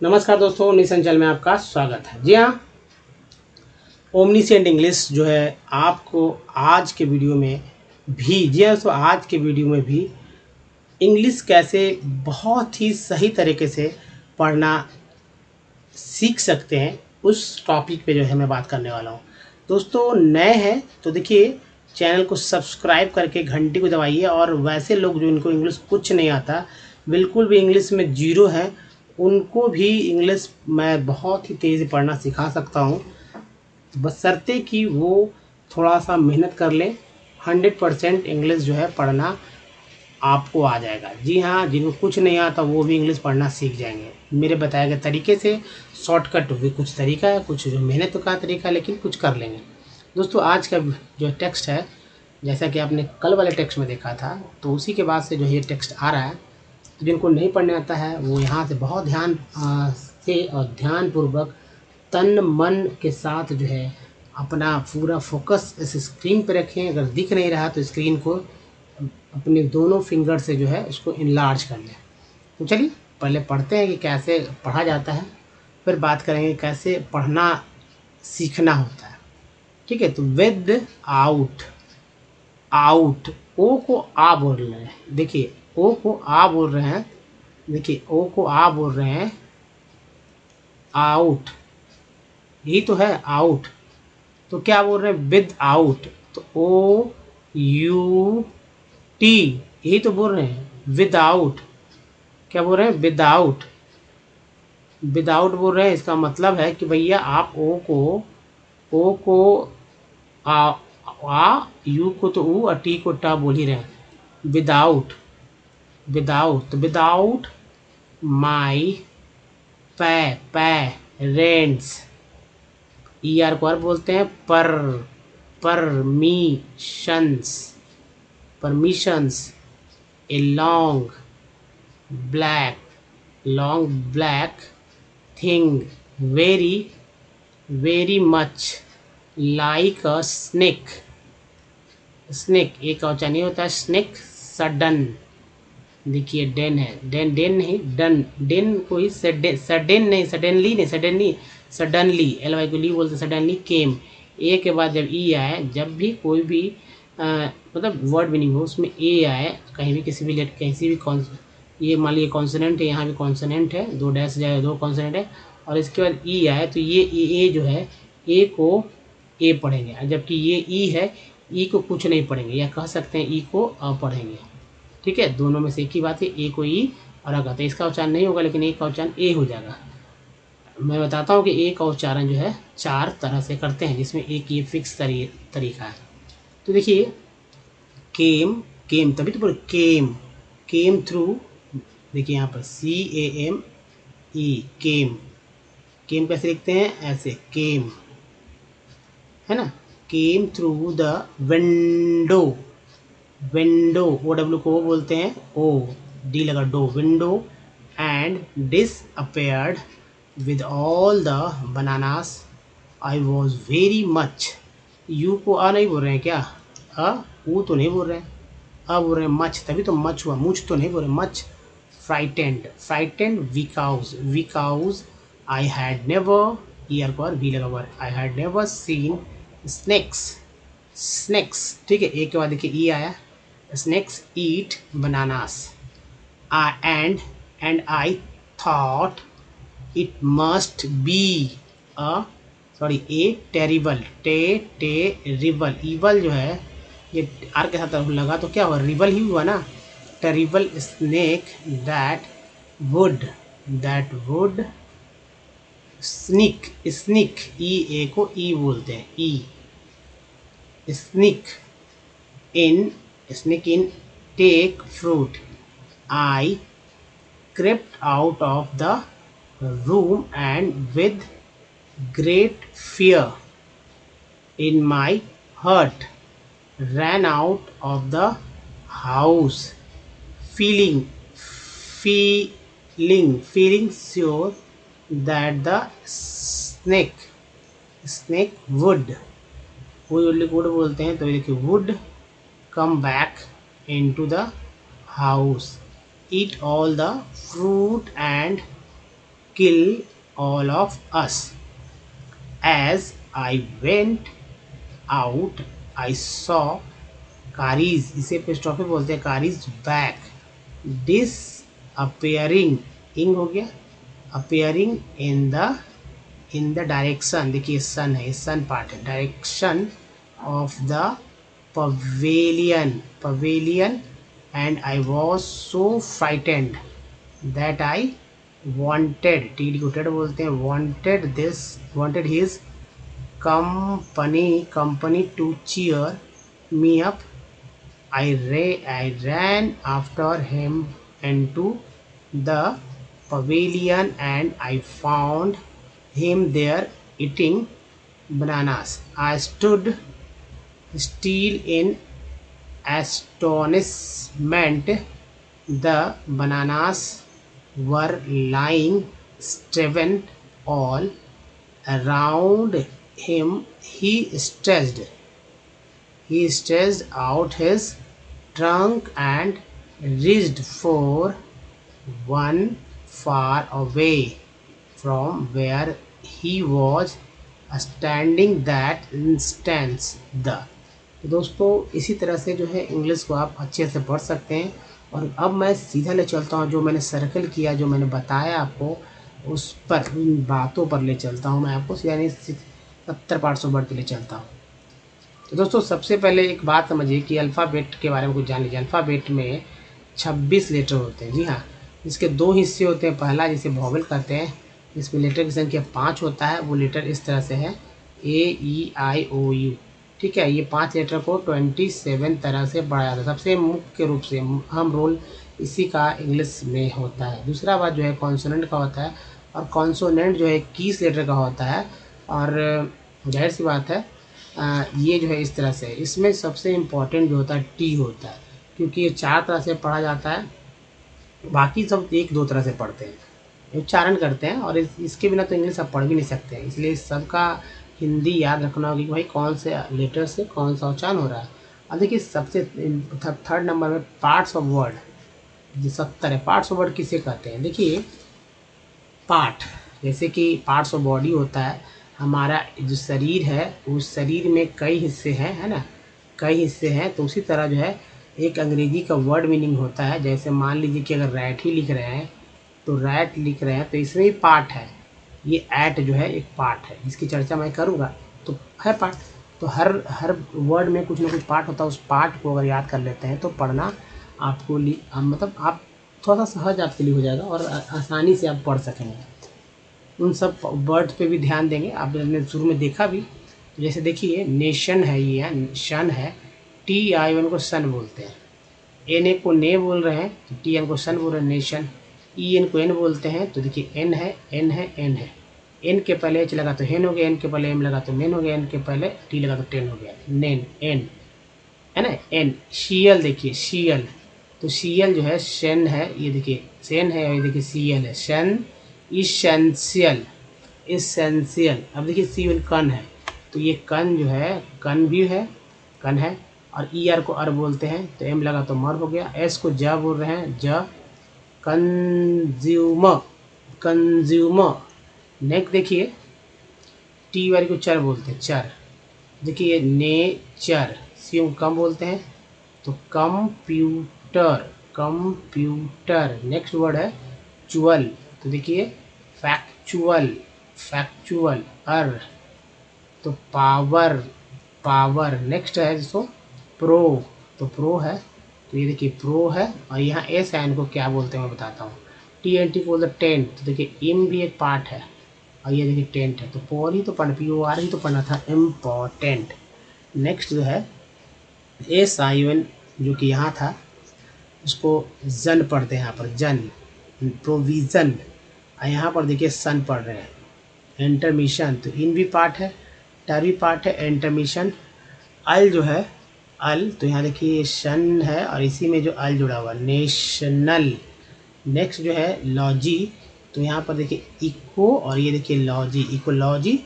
नमस्कार दोस्तों, ओमनीसेंट में आपका स्वागत है। जी हाँ, ओमनीसेंट इंग्लिश जो है आपको आज के वीडियो में भी आज के वीडियो में भी इंग्लिश कैसे बहुत ही सही तरीके से पढ़ना सीख सकते हैं, उस टॉपिक पे जो है मैं बात करने वाला हूँ। दोस्तों नए हैं तो देखिए, चैनल को सब्सक्राइब करके घंटी को दबाइए। और वैसे लोग जो इनको इंग्लिश कुछ नहीं आता, बिल्कुल भी इंग्लिश में जीरो है, उनको भी इंग्लिश मैं बहुत ही तेज़ी पढ़ना सिखा सकता हूँ, बशर्ते कि वो थोड़ा सा मेहनत कर लें। 100% इंग्लिश जो है पढ़ना आपको आ जाएगा। जी हाँ, जिनको कुछ नहीं आता वो भी इंग्लिश पढ़ना सीख जाएंगे मेरे बताए गए तरीके से। शॉर्टकट भी कुछ तरीका है, कुछ जो मेहनत का तरीका है, लेकिन कुछ कर लेंगे। दोस्तों आज का जो टेक्स्ट है, जैसा कि आपने कल वाले टेक्स्ट में देखा था, तो उसी के बाद से जो ये टेक्स्ट आ रहा है। तो जिनको नहीं पढ़ने आता है वो यहाँ से बहुत ध्यान से और ध्यानपूर्वक तन मन के साथ जो है अपना पूरा फोकस इस स्क्रीन पर रखें। अगर दिख नहीं रहा तो स्क्रीन को अपने दोनों फिंगर से जो है उसको इनलार्ज कर लें। तो चलिए पहले पढ़ते हैं कि कैसे पढ़ा जाता है, फिर बात करेंगे कैसे पढ़ना सीखना होता है। ठीक है, तो विद आउट, आउट, ओ को आ बोल रहे हैं। देखिए ओ को आ बोल रहे हैं, देखिए ओ को आ बोल रहे हैं, आउट, यही तो है आउट। तो क्या बोल रहे हैं, विद आउट, तो ओ यू टी, यही तो बोल रहे हैं विदाउट। क्या बोल रहे हैं, विदाउट, विदाउट बोल रहे हैं। इसका मतलब है कि भैया आप ओ को आ, यू को तो ऊ और टी को टा बोल ही रहे हैं। विदाउट, विदाउट, तो without my parents, E R को बोलते हैं permissions, permissions, a long black thing, very much like a snake, snake एक औचा नहीं होता है, स्नेक, सडन, देखिए डेन है, डेन नहीं डन, डेन कोई सडन नहीं, सडनली नहीं, सडनली एल वाई को ली बोलते, सडनली केम, ए के बाद जब ई आए, जब भी कोई भी मतलब वर्ड मीनिंग हो उसमें ए आए कहीं भी, किसी भी लेट कहीं भी ये मान लीजिए कॉन्सोनेंट है, यहाँ भी कॉन्सोनेंट है, दो डैश जाए, दो कॉन्सोनेंट है, और इसके बाद ई आए तो ये ए जो है, ए को ए पढ़ेंगे, जबकि ये ई है, ई को कुछ नहीं पढ़ेंगे, या कह सकते हैं ई को अ पढ़ेंगे। ठीक है, दोनों में से एक ही बात है, ए को ई और अ कहते हैं। इसका उच्चारण नहीं होगा, लेकिन एक का उच्चारण ए हो जाएगा। मैं बताता हूँ कि ए का उच्चारण जो है 4 तरह से करते हैं, जिसमें एक ये फिक्स तरीका है। तो देखिए केम, केम तभी तो बोले केम, केम थ्रू, देखिए यहाँ पर CAME, केम, केम कैसे लिखते हैं, ऐसे केम, है ना, came through the window, window O W को बोलते हैं, ओ डी लगा डो, window, and disappeared with all the bananas, I was very much, you को आ नहीं बोल रहे हैं क्या, अ ऊ तो नहीं बोल रहे हैं, अब बोल रहे हैं मच, तभी तो मच हुआ, मुझ तो नहीं बोल रहे, much, frightened, frightened, because I had never, ear पर भी लगा हुआ है, I had never seen snakes, snakes, ठीक है, एक के बाद देखिए ई आया, snakes eat bananas, and I thought it must be a terrible, terrible, evil जो है ये आर के साथ लगा तो क्या हुआ, रिबल ही हुआ ना, terrible snake that would sneak, sneak, ई ए को ई बोलते हैं, ई, sneak in take fruit, I crept out of the room and with great fear in my heart ran out of the house, feeling sure that the snake would बोलते हैं, तो देखिए would come back into the house, eat all the fruit and kill all of us. As I went out, I saw Kari's, इसे epistrophy बोलते हैं, Kari's back disappearing, इंग हो गया, appearing in the direction, देखिए सन है, सन पार्ट है, direction of the pavilion and I was so frightened that I wanted, TD को टेड बोलते हैं, wanted his company to cheer me up. I ran after him into the pavilion and I found him there eating bananas. I stood still in astonishment. The bananas were lying seven all around him. He stretched out his trunk and reached for one far away from where he was standing that instant. The तो दोस्तों इसी तरह से जो है English को आप अच्छे से पढ़ सकते हैं। और अब मैं सीधा ले चलता हूँ, जो मैंने सर्कल किया, जो मैंने बताया आपको, उस पर, उन बातों पर ले चलता हूँ मैं आपको, यानी 70 पार्ट्स ऑफ वर्ड पे ले चलता हूँ। तो दोस्तों सबसे पहले एक बात समझिए कि अल्फ़ाबेट के बारे में कुछ जान लीजिए। अल्फ़ाबेट में 26 लेटर होते हैं, जी हाँ। इसके 2 हिस्से होते हैं। पहला जिसे वॉवेल कहते हैं, इसमें लेटर की संख्या 5 होता है। वो लेटर इस तरह से है, AEIOU, ठीक है। ये 5 लेटर को 27 तरह से पढ़ा जाता है। सबसे मुख्य रूप से अहम रोल इसी का इंग्लिश में होता है। दूसरा बात जो है कॉन्सोनेंट का होता है, और कॉन्सोनेंट जो है 21 लेटर का होता है। और जाहिर सी बात है ये जो है इस तरह से, इसमें सबसे इम्पॉर्टेंट जो होता है टी होता है, क्योंकि ये 4 तरह से पढ़ा जाता है। बाकी सब 1-2 तरह से पढ़ते हैं, उच्चारण करते हैं, और इसके बिना तो इंग्लिश आप पढ़ भी नहीं सकते हैं। इसलिए सबका हिंदी याद रखना होगी कि भाई कौन से लेटर से कौन सा उच्चारण हो रहा है। अब देखिए सबसे थर्ड नंबर में पार्ट्स ऑफ वर्ड, जो 70 है। पार्ट्स ऑफ वर्ड किसे कहते हैं? देखिए पार्ट, जैसे कि पार्ट्स ऑफ बॉडी होता है, हमारा जो शरीर है उस शरीर में कई हिस्से हैं, है ना, कई हिस्से हैं। तो उसी तरह जो है एक अंग्रेजी का वर्ड मीनिंग होता है। जैसे मान लीजिए कि अगर रैट ही लिख रहे हैं, तो रैट लिख रहे हैं तो इसमें भी पार्ट है। ये ऐट जो है एक पार्ट है, इसकी चर्चा मैं करूँगा, तो है पार्ट। तो हर वर्ड में कुछ ना कुछ पार्ट होता है। उस पार्ट को अगर याद कर लेते हैं तो पढ़ना आपको मतलब आप थोड़ा सा सहज आपके लिए हो जाएगा, और आसानी से आप पढ़ सकेंगे। उन सब वर्ड पे भी ध्यान देंगे। आपने शुरू में देखा भी, जैसे देखिए नेशन है, ये शन है, TION को सन बोलते हैं। NA को ने बोल रहे हैं तो TN को सन बोल रहे हैं, नेशन। EN को एन बोलते हैं तो देखिए एन है, एन है, एन है। एन के पहले एच लगा तो हेन हो गया, एन के पहले एम लगा तो मेन हो गया, एन के पहले टी लगा तो टेन हो गया, नेन, एन है ना, एन। शीयल, देखिए शीयल, तो शीयल जो है शेन है, ये देखिए शेन है, और ये देखिए CL है, शन। Essential, essential. अब देखिए CN कन है, तो ये कन जो है, कन भी है, कन है। और ER को अर बोलते हैं तो एम लगा तो मर हो गया। S को ज बोल रहे हैं, ज। Consumer, consumer. नेक्स्ट देखिए T वाली को चर बोलते हैं, चर। देखिए नेचर, C को कम बोलते हैं तो कंप्यूटर, कंप्यूटर। नेक्स्ट वर्ड है चुअल, तो देखिए फैक्चुअल, फैक्चुअल। अर तो पावर, पावर। नेक्स्ट है जिसको प्रो, तो प्रो है, तो ये देखिए प्रो है। और यहाँ एस है, इनको क्या बोलते हैं मैं बताता हूँ। TNT को बोलते टेंट, तो देखिए इम भी एक पार्ट है, और ये देखिए टेंट है, तो पोर ही तो पढ़ना, POR ही तो पढ़ना था, इम्पॉर्टेंट। नेक्स्ट जो है SION, जो कि यहाँ था, उसको जन पढ़ते हैं यहाँ पर, जन, प्रोविज़न। और यहाँ पर देखिए सन पढ़ रहे हैं। इंटरमिशन, तो इन भी पार्ट है, टर भी पार्ट है, इंटरमिशन। अल जो है, अल, तो यहाँ देखिए शन है, और इसी में जो अल जुड़ा हुआ, नेशनल। नेक्स्ट जो है लॉजी, तो यहाँ पर देखिए इको, और ये देखिए लॉजी, इकोलॉजी।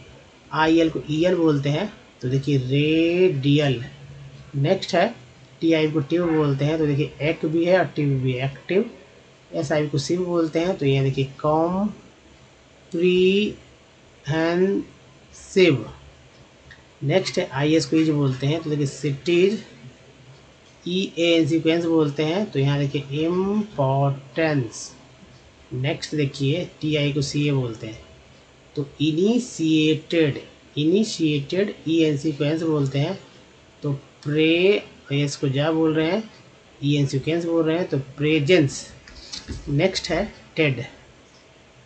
IL को EL बोलते हैं तो देखिए रेडियल। नेक्स्ट है TI को टिव बोलते हैं, तो देखिए एक भी है और टिव भी है, एक्टिव। SI को सिव बोलते हैं, तो ये देखिए कॉम्प्रीहेंसिव। नेक्स्ट है आई एस को ई जो बोलते हैं, तो देखिए cities, E A N sequence बोलते हैं, तो यहाँ देखिए इम्पोर्टेंस। नेक्स्ट देखिए टी आई को सी ए बोलते हैं, तो initiated, initiated E N sequence बोलते हैं, तो प्रे, एस को जा बोल रहे हैं, ई एन सीक्वेंस बोल रहे हैं, तो प्रेजेंस। नेक्स्ट है टेड,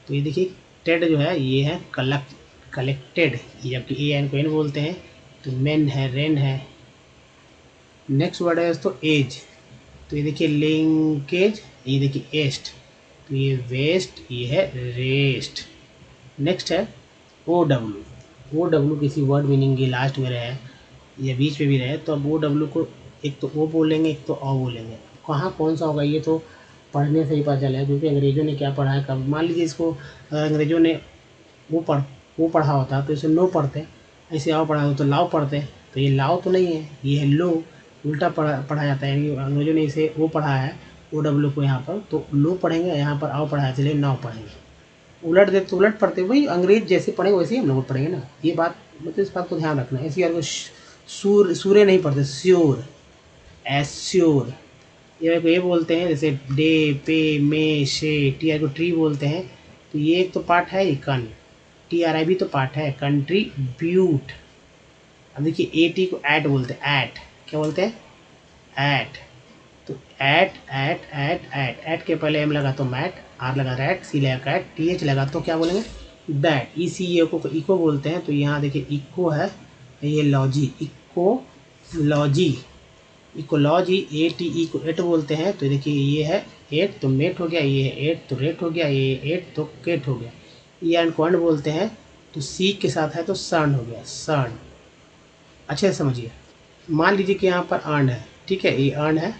तो ये देखिए टेड जो है ये है कलेक्टेड, जबकि ए एन को एन बोलते हैं, तो मेन है, रेन है। नेक्स्ट वर्ड है दोस्तों एज, तो ये देखिए लिंकेज, ये देखिए एस्ट, तो ये वेस्ट, ये है रेस्ट। नेक्स्ट है ओ डब्ल्यू, ओ डब्ल्यू किसी वर्ड मीनिंग के लास्ट में रहे या बीच में भी रहे, तो अब ओ डब्ल्यू को एक तो ओ बोलेंगे, एक तो औ बोलेंगे। कहाँ कौन सा होगा ये तो पढ़ने से ही पता चलेगा, क्योंकि अंग्रेजों ने क्या पढ़ा है। कब मान लीजिए इसको अंग्रेजों ने वो पढ़ा होता तो इसे नो पढ़ते, ऐसे आओ पढ़ा हो तो लाओ पढ़ते, तो ये लाओ तो नहीं है, ये है लो, उल्टा पढ़ा जाता है। यानी अंग्रेजों ने इसे वो पढ़ा है ओ डब्ल्यू को यहाँ पर, तो लो पढ़ेंगे, यहाँ पर आओ पढ़ा है इसलिए नाव पढ़ेंगे। उलट दे तो उलट पढ़ते, वही अंग्रेज जैसे पढ़ेंगे वैसे ही हम लोग पढ़ेंगे ना। ये बात मतलब इस बात को ध्यान रखना है। इसी सूर्य नहीं पढ़ते, श्योर, एश्योर। ये बोलते हैं जैसे डे, पे, मे, शे, टी आई को ट्री बोलते हैं, तो ये एक तो पार्ट है, ये कन, टी आर आई भी तो पार्ट है, कंट्रीब्यूट। अब देखिए ए टी को ऐट बोलते हैं, ऐट क्या बोलते हैं, ऐट, तो ऐट के पहले एम लगा तो मैट, आर लगा रैट, सी लगा कैट, टी एच लगा तो क्या बोलेंगे दैट, ई सी ए को इको बोलते हैं, तो यहाँ देखिए इको है, ये logy, ecology, ecology, A T E को एट बोलते हैं, तो देखिए ये है एट तो मेट हो गया, ये है एट तो रेट हो गया, ये एट तो केट हो गया। ई एंड को एंड बोलते हैं, तो सी के साथ है तो सन हो गया, सन। अच्छे से समझिए, मान लीजिए कि यहाँ पर अर्न है, ठीक है, ये अर्न है,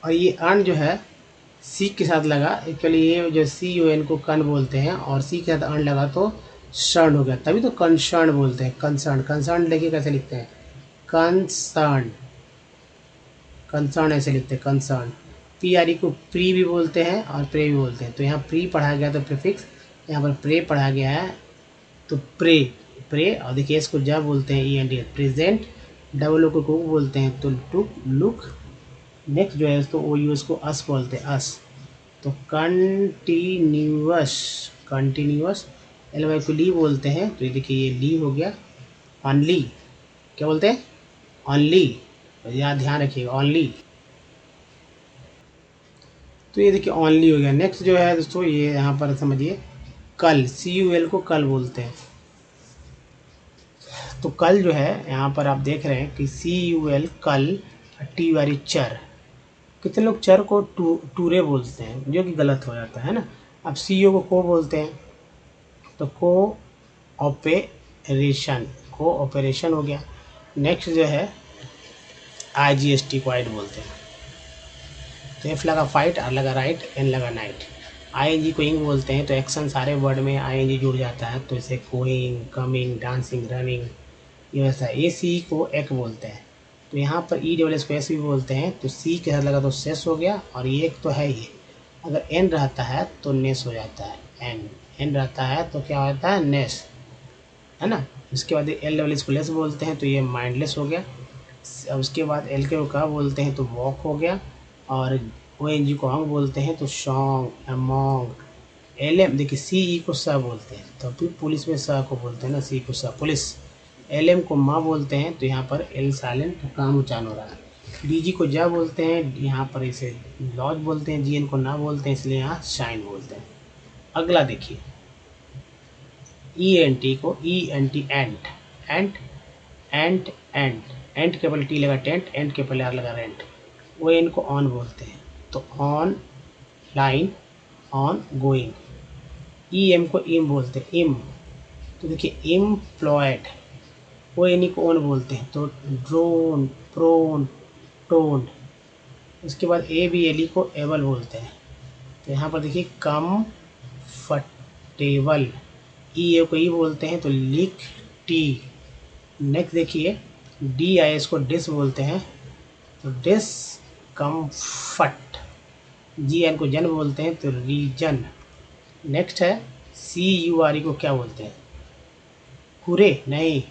और ये अर्न जो है सी के साथ लगा, एक्चुअली ये जो सी यू एन को कन बोलते हैं, और सी के साथ अर्न लगा तो शर्न हो गया, तभी तो कंसर्न बोलते हैं, कंसर्न। कंसर्न देखिए कैसे लिखते हैं, कंसर्न, कंसर्न ऐसे लिखते हैं, कंसर्न। पी आर ई को प्री भी बोलते हैं और प्रे भी बोलते हैं, तो यहाँ प्री पढ़ा गया तो प्रीफिक्स, यहाँ पर प्रे पढ़ा गया है तो प्रे, प्रे। और देखिए इसको जा बोलते हैं E N D, present. Double O को बोलते हैं तो टू, लुक। नेक्स्ट जो है उसको ओ यू को अस बोलते हैं, अस, तो कंटिन्यूअस, कंटिन्यूअस। एल वाई को ली बोलते हैं, तो ये देखिए ये ली हो गया, ऑनली क्या बोलते हैं, ऑनली, याद ध्यान रखिएगा, ऑनली, तो ये देखिए ऑनली हो गया। नेक्स्ट जो है दोस्तों ये यहाँ पर समझिए कल, सी यू एल को कल बोलते हैं, तो कल जो है यहाँ पर आप देख रहे हैं कि सी यू एल कल, टी वाली चर, कितने लोग चर को टूरे बोलते हैं, जो कि गलत हो जाता है ना। अब सी ओ को बोलते हैं, तो को ऑपरेशन, को ऑपरेशन हो गया। नेक्स्ट जो है आई जी एस टी को आइट बोलते हैं, तो एफ लगा फाइट, आर लगा राइट, एन लगा नाइट। आई एन जी को इंग बोलते हैं, तो एक्शन सारे वर्ड में आई एन जी जुड़ जाता है, तो इसे गोइंग, कमिंग, डांसिंग, रनिंग, ये वैसा। ए सी को एक बोलते हैं, तो यहाँ पर ई डबल एस को एस भी बोलते हैं, तो सी के साथ लगा तो सेस हो गया, और ये एक तो है ही, अगर एन रहता है तो नेस हो जाता है, एन, एन रहता है तो क्या होता है, नेस, है ना। उसके बाद एल डबल एस को लेस बोलते हैं, तो ये माइंडलेस हो गया। उसके बाद एल के का बोलते हैं तो वॉक हो गया, और ओ एन जी को ऑंग बोलते हैं, तो सॉन्ग, अमोंग। एल एम देखिए सी ई को स बोलते हैं, तो फिर पुलिस में स को बोलते हैं ना, सी को स, पुलिस। एल एम को माँ बोलते हैं, तो यहाँ पर एल साइलेंट, काम उच्चारण हो रहा है। डी जी को जा बोलते हैं, यहाँ पर इसे लॉज बोलते हैं। जी एन को ना बोलते हैं, इसलिए यहाँ शाइन बोलते हैं। अगला देखिए ई एन टी को ई एन टी, एंट, एंट, एंट, एंट, एंट के पहले टी लगा टेंट, एंट के पहले आर लगा रेंट। वो एन को ऑन बोलते हैं, तो on line, on going. E M को इम बोलते हैं, इम, तो देखिए एम्प्लॉयड। वो एनी को ओन बोलते हैं, तो ड्रोन, प्रोन, टोन। उसके बाद ए बी एल ई को एबल बोलते हैं, तो यहाँ पर देखिए कम्फर्टेबल। ई ए को ई बोलते हैं, तो लिख टी। नेक्स्ट देखिए डी आई एस को डिस बोलते हैं, तो डिस कम्फर्ट। जी एन को जन बोलते हैं, तो रीजन। नेक्स्ट है CURE को क्या बोलते हैं? कुरे नहीं,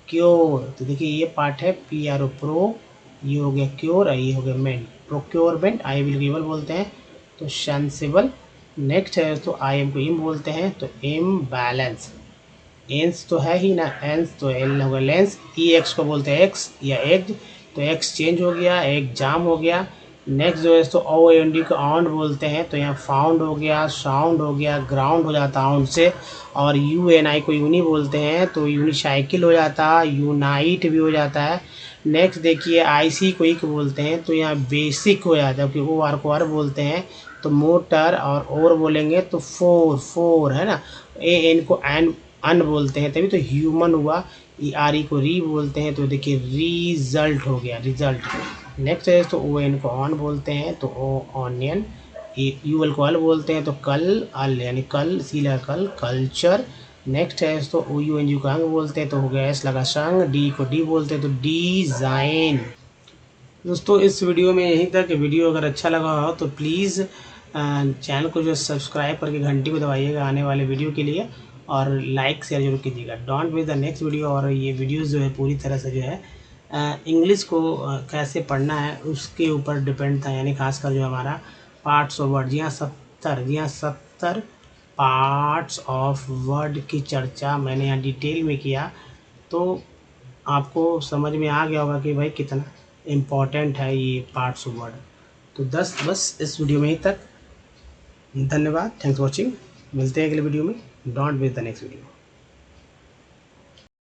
क्योर। तो देखिए ये पार्ट है PRO, प्रो, ये हो गया क्योर, ये हो गया मेंट, प्रोक्योरमेंट, आई विल गिवन बोलते हैं तो सेंसिबल। नेक्स्ट है तो IM को इम बोलते हैं तो इम बैलेंस। एंस तो है ही ना, एंस तो एल होगा लेंस। EX को बोलते हैं एक्स या एग, तो एक्स चेंज हो गया, एग्जाम हो गया। नेक्स्ट जो है तो OND को आउंड बोलते हैं, तो यहाँ फाउंड हो गया, साउंड हो गया, ग्राउंड हो जाता आउंड से। और UNI को यूनी बोलते हैं तो यूनिसाइकिल हो जाता, यूनाइट भी हो जाता है। नेक्स्ट देखिए IC को इक बोलते हैं तो यहाँ बेसिक हो जाता है, क्योंकि OR को आर बोलते हैं तो मोटर, और बोलेंगे तो फोर है ना। AN को एन अन बोलते हैं तभी तो ह्यूमन हुआ। ERE को री बोलते हैं तो देखिए रिजल्ट हो गया, रिजल्ट। नेक्स्ट है तो ON को ऑन बोलते हैं तो ऑनियन। UL को अल बोलते हैं तो कल, अल यानी कल, सी लगा कल, कल्चर। नेक्स्ट है तो OUNG को अंग बोलते हैं तो हो गया एस लगा संग। डी को डी बोलते हैं तो डिज़ाइन। दोस्तों इस वीडियो में यहीं तक। वीडियो अगर अच्छा लगा हो तो प्लीज़ चैनल को जो सब्सक्राइब करके घंटी को दबाइएगा आने वाले वीडियो के लिए, और लाइक शेयर जरूर कीजिएगा। Don't miss the next video. और ये वीडियोस जो है पूरी तरह से जो है इंग्लिश को कैसे पढ़ना है उसके ऊपर डिपेंड था, यानी खासकर जो हमारा पार्ट्स ऑफ वर्ड, जी हाँ 70 पार्ट्स ऑफ वर्ड की चर्चा मैंने यहाँ डिटेल में किया, तो आपको समझ में आ गया होगा कि भाई कितना इम्पोर्टेंट है ये पार्ट्स ऑफ वर्ड। तो बस इस वीडियो में ही तक। धन्यवाद, थैंक्स वॉचिंग। मिलते हैं अगले वीडियो में। Don't miss the next video.